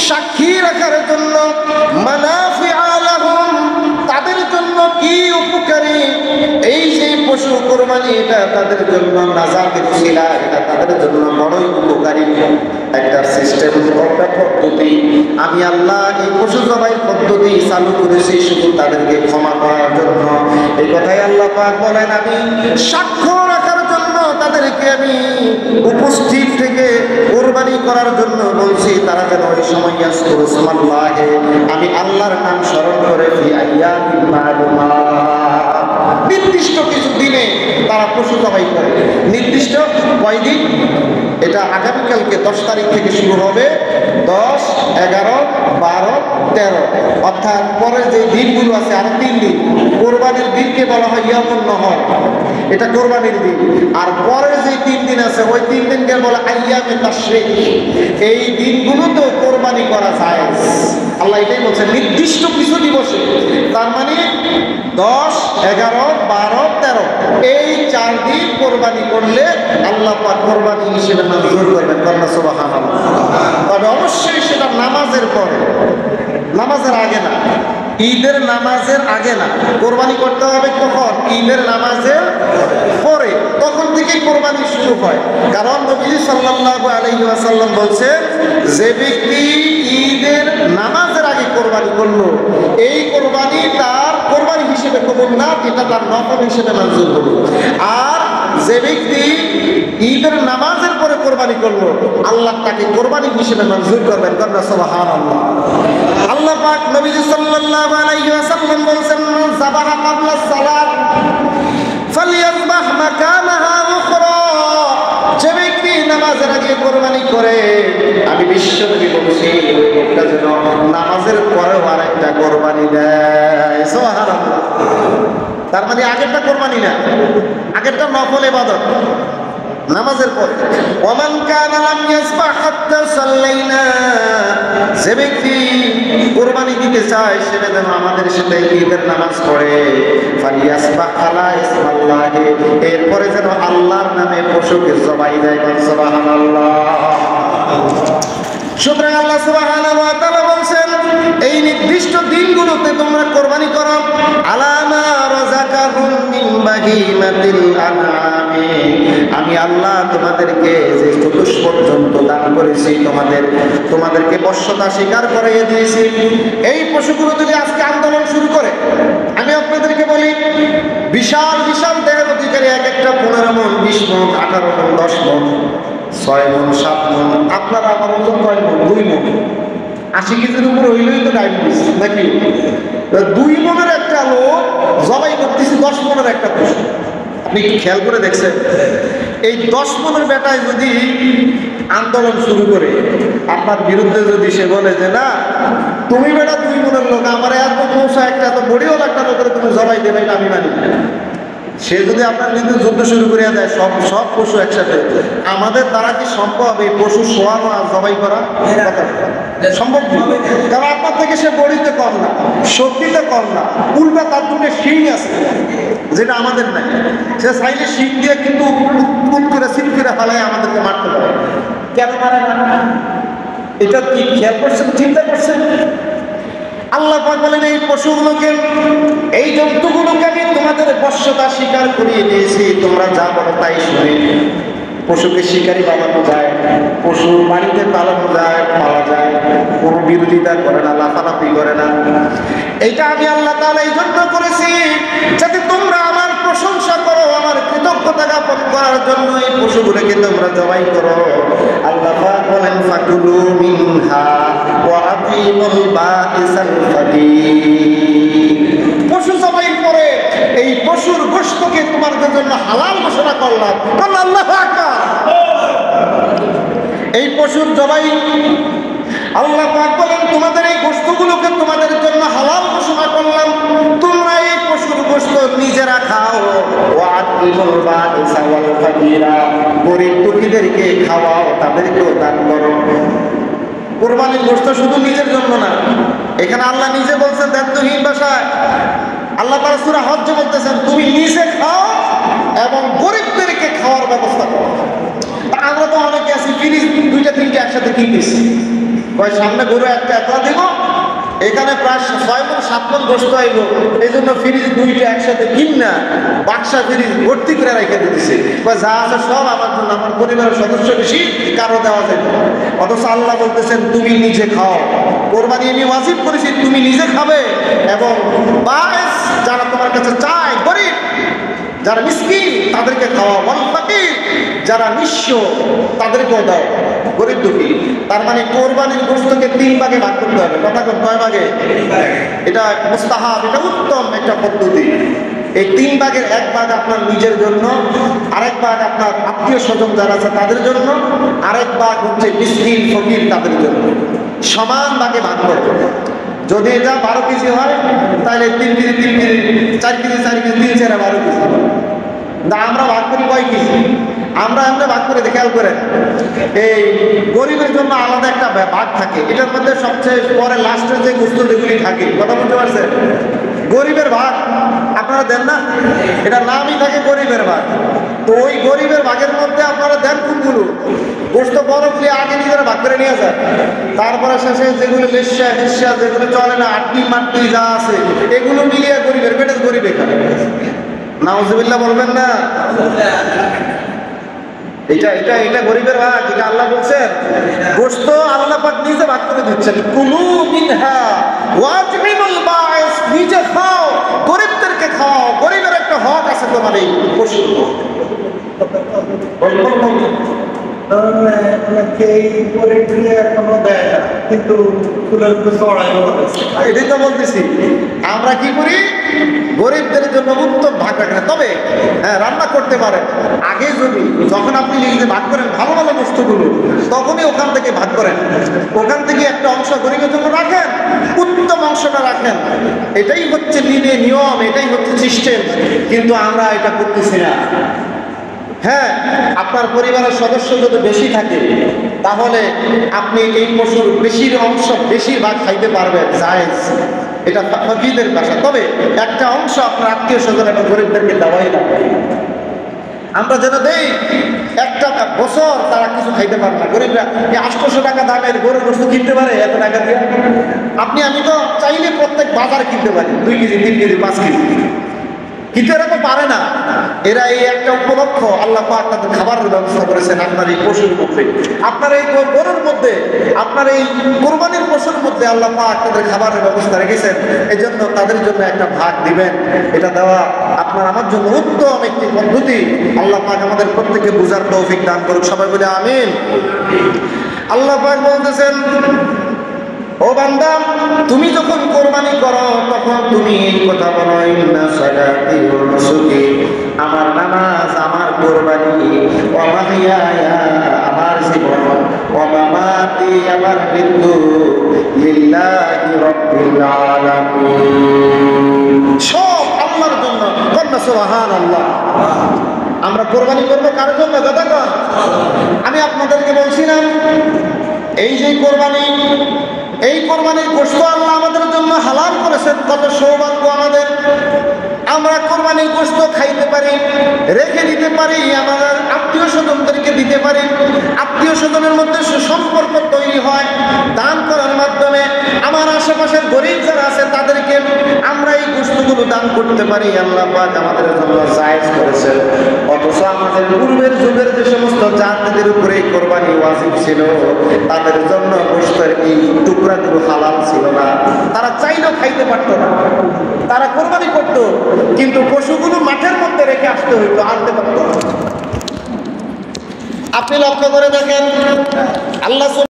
সাক্ষী রাখার জন্য, মানাফিআ লাহুম, তাদের জন্য কি উপকারী এই যে পশু কোরবানি, এটা তাদের জন্য নাজাতের ছিল, এটা তাদের জন্য বড়ই উপকারী একটা সিস্টেম, একটা পদ্ধতি। আমি আল্লাহ এই পশু জবাইয়ের পদ্ধতি চালু করেছি শুধু তাদেরকে ক্ষমা করার জন্য। এই কথাই আল্লাহ পাক বলেন, আমি সাক্ষ্য রাখার জন্য তাদেরকে আমি উপস্থিত থেকে কোরবানি করার জন্য বলছি, তারা যেন ওই সময় আমি আল্লাহর নাম স্মরণ করে নির্দিষ্ট কিছু দিনে তারা পশু জবাই করে। নির্দিষ্ট কয়দিন? এটা আগামীকালকে 10 তারিখ থেকে শুরু হবে, 10, 11, 12, 13, অর্থাৎ পরের যে দিনগুলো আছে আর 3 দিন। কোরবানির দিনকে বলা হয় ইয়ামুন নহর, এটা কোরবানির দিন। আর পরের যে 3 দিন আছে ওই 3 দিনকে বলা আইয়ামে তাশরিক। এই দিনগুলো তো কোরবানি করা যায়, আল্লাহ এটাই বলছেন নির্দিষ্ট কিছু দিবসে। তার মানে 10, 11, 12, 13 এই 4 দিন কোরবানি করলে আল্লাহ পাক কোরবানি হিসেবে মঞ্জুর করবেন। সুবহানাল্লাহ। তবে অবশ্যই সেটা নামাজের পরে, নামাজের আগে না, ঈদের নামাজের আগে না। কোরবানি করতে হবে কখন? ঈদের নামাজের পরে, তখন থেকে কোরবানি শুরু হয়। কারণ নবী সাল্লাল্লাহু আলাইহি ওয়াসাল্লাম বলছেন, যে ব্যক্তি ঈদের নামাজের আগে কোরবানি করলো, এই কোরবানি তার কোরবানি হিসেবে কবুল না, এটা তার নফল হিসেবে মঞ্জুর হলো। আর যে ব্যক্তি ঈদের নামাজের পরে কোরবানি করলো, আল্লাহ তাকে কোরবানি হিসেবে মঞ্জুর করবেন। সুবহানাল্লাহ। আল্লাহ পাক নবী সাল্লাল্লাহু আলাইহি ওয়াসাল্লাম বলেন, মান যাবাহা ক্বাবলা সালাত ফালইয়াযবাহ মাকানাহা উখরা। যে ব্যক্তি নামাজের আগে কোরবানি করে, আমি বিশ্বনবী বলছি ওই লোকটা যেন নামাজের পরেও আরেকটা কোরবানি দেয়। সুবহানাল্লাহ। তার মানে আগেরটা কোরবানি না, আগেরটা নফল ইবাদত, নামাজের পরে। ওমান কানা লাম ইয়াসবাহ হাত্তা সাল্লাইনা। যে ব্যক্তি কোরবানি দিতে চায় সেটা যেন আমাদের সাথে ঈদের নামাজ পড়ে, ফালিয়াসবাহ আলা ইসমাল্লাহি, এরপরে যেন আল্লাহর নামে পশুকে জবাই দেয়। সুবহানাল্লাহ। সুতরাং আল্লাহ সুবহানাহু ওয়া তাআলা বলেন, এই নির্দিষ্ট দিনগুলোতে তোমরা কোরবানি করো। আলামা রাযাকাহুম মিন বাহিমাতিল আনআমি, আমি আল্লাহ তোমাদেরকে যে চতুষ পর্যন্ত দান করেছি, তোমাদেরকে বশ্যতা স্বীকার করিয়ে দিয়েছি। এই পশুগুলো যদি আজকে আন্দোলন শুরু করে, আমি আপনাদেরকে বলি, বিশাল বিশাল দেহের অধিকারী এক একটা 15 মণ, 20 মণ, 18 মণ, 10 মণ, 6 মণ, 7 মণ। আপনারা আমার ওজন কয় মণ? 2 মণ। 80 কেজির উপর হইলেই তো ডায়াবেটিস নাকি? 2 মণের একটা লোক জবাই করতেছি 10 মণের একটা পশু। আপনি কি খেয়াল করে দেখছেন? এই 10 মণের বেটায় যদি আন্দোলন শুরু করে, আপনার বিরুদ্ধে যদি সে বলে যে না তুমি বেটা 2 মণের লোক, আমার এত মৌসা একটা এত বড়িওয়ালা একটা লোকের তুমি জবাই দেবে, এটা আমি মানি না। সে যদি আপনার বিরুদ্ধে যুদ্ধ শুরু করে দেয়, সব পশু একসাথে, আমাদের দ্বারা কি সম্ভব এই পশু শোয়ানো আর জবাই করা? সম্ভব নয়। কারণ আপনার থেকে সে বড়িতে কম না, শক্তিতে কম না, উল্টা তার দুটো শিং আছে যেটা আমাদের নাই। সে চাইলে শিং দিয়ে কিন্তু উৎ করে সিট করে ফালায় আমাদেরকে মারতে পারে। কেন মারে না? এটা কি খেয়াল করছেন, চিন্তা করছেন? আল্লাহ পাক বলেন, এই পশুগুলোকে, এই জন্তুগুলোকে আমি তোমাদের বশ্যতা স্বীকার করিয়ে দিয়েছি, তোমরা যা বলো তাই শুনে। পশুকে শিকারি বানানো যায়, পশু বাড়িতে পালানো যায়, পাওয়া যায়, কোনো বিরোধিতা করে না, লাফালাফি করে না। এটা আমি আল্লাহ তাআলা এই জন্য করেছি যাতে তোমরা আমার প্রশংসা করো, আমার কৃতজ্ঞতা জ্ঞাপন করার জন্য এই পশুগুলোকে তোমরা জবাই করো। আল্লাহ পাক বলেন, ফাকুলু মিনহা ওয়া আতিমুল বাইসাল ফাকির। পশু জবাইয়ের পরে এই পশুর গোশতকে তোমাদের জন্য হালাল ঘোষণা করলাম। আল্লাহু আকবার। এই পশুর জবাই আল্লাহ পাক বলেন, তোমাদের এই গোশতগুলোকে তোমাদের জন্য হালাল ঘোষণা করলাম, তোমরা এই পশুর গোশত নিজেরা খাও। ওয়া আতিমুল বাইসা ওয়াল ফাকিরা, গরীব দুঃখীদেরকে খাওয়াও, তাদেরকেও দান করো। কুরবানির গোশত শুধু নিজের জন্য না, এখানে আল্লাহ নিজে বলছেন দায়িত্বহীন ভাষায়। আল্লাহ তাআলা সূরা হজ্জে বলতেছেন, তুমি নিজে খাও এবং গরিবদেরকে খাওয়ার ব্যবস্থা করো। আমরা তো অনেকে আছি ফ্রিজ 2টা 3টা একসাথে কিনতেছি, সামনে গরু একটা একলা দিব, এখানে প্রায় 6 মণ 7 মণ গোস্ত আইব, এই জন্য ফ্রিজ 2টা একসাথে কিনা বাক্সা ফ্রিজ ভর্তি করে রেখে দিতেছে। যা আছে সব আমার জন্য, আমার পরিবারের সদস্য বেশি কারো দেওয়া যাবে। অথচ আল্লাহ বলতেছেন তুমি নিজে খাও, কোরবানি আমি ওয়াজিব করেছি, তুমি নিজে খাবে এবং বাস যারা তোমার কাছে চায়, গরিব যারা মিসকিন তাদেরকে খাওয়া, ওয়াল ফাকির যারা নিঃস্ব তাদেরকেও দাও, গরিব দুঃখী। তার মানে কোরবানির গোশতকে 3 ভাগে ভাগ করতে হবে। কথা কোন কয় ভাগে? এটা মুস্তাহাব, এটা উত্তম একটা পদ্ধতি। এই 3 ভাগের 1 ভাগ আপনার নিজের জন্য, আরেক ভাগ আপনার আত্মীয় স্বজন যারা আছে তাদের জন্য, আরেক ভাগ হচ্ছে মিসকিন ফকির তাদের জন্য। সমান ভাগে ভাগ করবে। যদি এটা 12 কেজি হয় তাহলে 3 KG 3 KG 4 KG 4 KG 3 4 12 KG. না আমরা ভাগ করি কয় কেজি? আমরা এমনি ভাগ করে খেয়াল করেন, এই গরিবের জন্য আলাদা একটা ভাগ থাকে, এটার মধ্যে সবচেয়ে পরে লাস্টের যে গোস্ত যেগুলি থাকে, কথা বলতে পারছেন? গরিবের ভাগ আপনারা দেন না, এটার নামই থাকে গরিবের ভাগ। তো ওই গরিবের ভাগের মধ্যে আপনারা দেন কোনগুলো? গোস্ত বড়গুলি আগে নিজেরা ভাগ করে নিয়ে যায়, তারপরে শেষে যেগুলো লেসা হেসা যেগুলো চলে না, আটটি মাটটি যা আছে এগুলো মিলিয়ে গরিবের পেটে গরিবে খায়। নাউজুবিল্লাহ বলবেন না? এটা এটা এটা গরিবের ভাগ, এটা আল্লাহ বলছেন। গোশত আল্লাহ পাক নিজে ভাগ করে দিচ্ছেন, কুলু মিনহা ওয়াজমিনুল বাইস, নিজে খাও, গরিবদেরকে খাও, গরিবের একটা হক আছে তোমার এই পশু। এটাই তো বলতেছি, আমরা কি করি গরিবদের জন্য উত্তম ভাগ রাখেন। তবে হ্যাঁ, রান্না করতে পারেন আগে, যদি যখন আপনি নিজে ভাগ করেন ভালো ভালো বস্তুগুলো, তখনই ওখান থেকে ভাগ করেন, ওখান থেকে একটা অংশ গরিবের জন্য রাখেন, উত্তম অংশটা রাখেন। এটাই হচ্ছে নিয়ম, এটাই হচ্ছে সিস্টেম, কিন্তু আমরা এটা করতেছি না। হ্যাঁ, আপনার পরিবারের সদস্য যদি বেশি থাকে তাহলে আপনি এই পশুর বেশির অংশ বেশিরভাগ খাইতে পারবেন, জায়েজ, এটা ফকিরদের ভাষা। তবে একটা অংশ আপনার আত্মীয় স্বজন এবং গরিবদেরকে দেওয়াই না। আমরা যেন দেই, একটা বছর তারা কিছু খাইতে পারে না, গরিবরা এই 800 টাকা দামের গরুর বস্তু কিনতে পারে এত টাকা দিয়ে? আমি তো চাইলে প্রত্যেক বাজার কিনতে পারি 2 কেজি 3 কেজি 5 কেজি, কিন্তু এরা তো পারে না। এরা এই একটা উপলক্ষ আল্লাহ পাক তাদের খাবারের ব্যবস্থা করেছেন আপনার এই পশুর মধ্যে, আপনার এই গরুর মধ্যে, আপনার এই কোরবানির পশুর মধ্যে আল্লাহ পাক তাদের খাবারের ব্যবস্থা রেখেছেন। এই জন্য তাদের জন্য একটা ভাগ দিবেন, এটা দেওয়া আপনার আমার জন্য উত্তম একটি পদ্ধতি। আল্লাহ পাক আমাদের প্রত্যেককে বুঝার তৌফিক দান করুক, সবাই বলে আমিন। আল্লাহ পাক বলতেছেন, ও বান্দা, তুমি যখন কোরবানি করো তখন তুমি এই কথা বলো, ইন্না সালাতি ওয়া নুসুকি, আমার নামাজ, আমার কোরবানি, ওয়া মাহইয়ায়া, আমার জীবন, ওয়া মামাতি, আমার মৃত্যু, লিল্লাহি রাব্বিল আলামিন, সব আল্লাহর জন্য। কন্যা সুবহানাল্লাহ। আমরা কোরবানি করবো কার জন্য? দাদা কর, আমি আপনাদেরকে বলছিলাম এই যে কোরবানি, এই কোরবানির গোশত আল্লাহ আমাদের জন্য হালাল করেছেন। কত সৌভাগ্য আমাদের, আমরা কোরবানির গোশত খাইতে পারি, রেখে দিতে পারি, আমাদের আত্মীয় স্বজনদেরকে দিতে পারি, আত্মীয় স্বজনের মধ্যে সুসম্পর্ক তৈরি হয় দান করার মাধ্যমে। আমার আশেপাশের গরিব যারা আছে তাদেরকে আমরা এই গোশতগুলো দান করতে পারি, আল্লাহ পাক আমাদের জন্য জায়েজ করেছেন। অথচ আমাদের পূর্বের যুগের যে সমস্ত জাতিদের উপরে কোরবানি ওয়াজিব ছিল, তাদের জন্য গোশতের এই টুকরাগুলো হালাল ছিল না, তারা চাইলেও খাইতে পারতো না। তারা কোরবানি করতো কিন্তু পশুগুলো মাঠের মধ্যে রেখে আসতে হইতো, আনতে পারতো না। আপনি লক্ষ্য করে দেখেন, আল্লাহ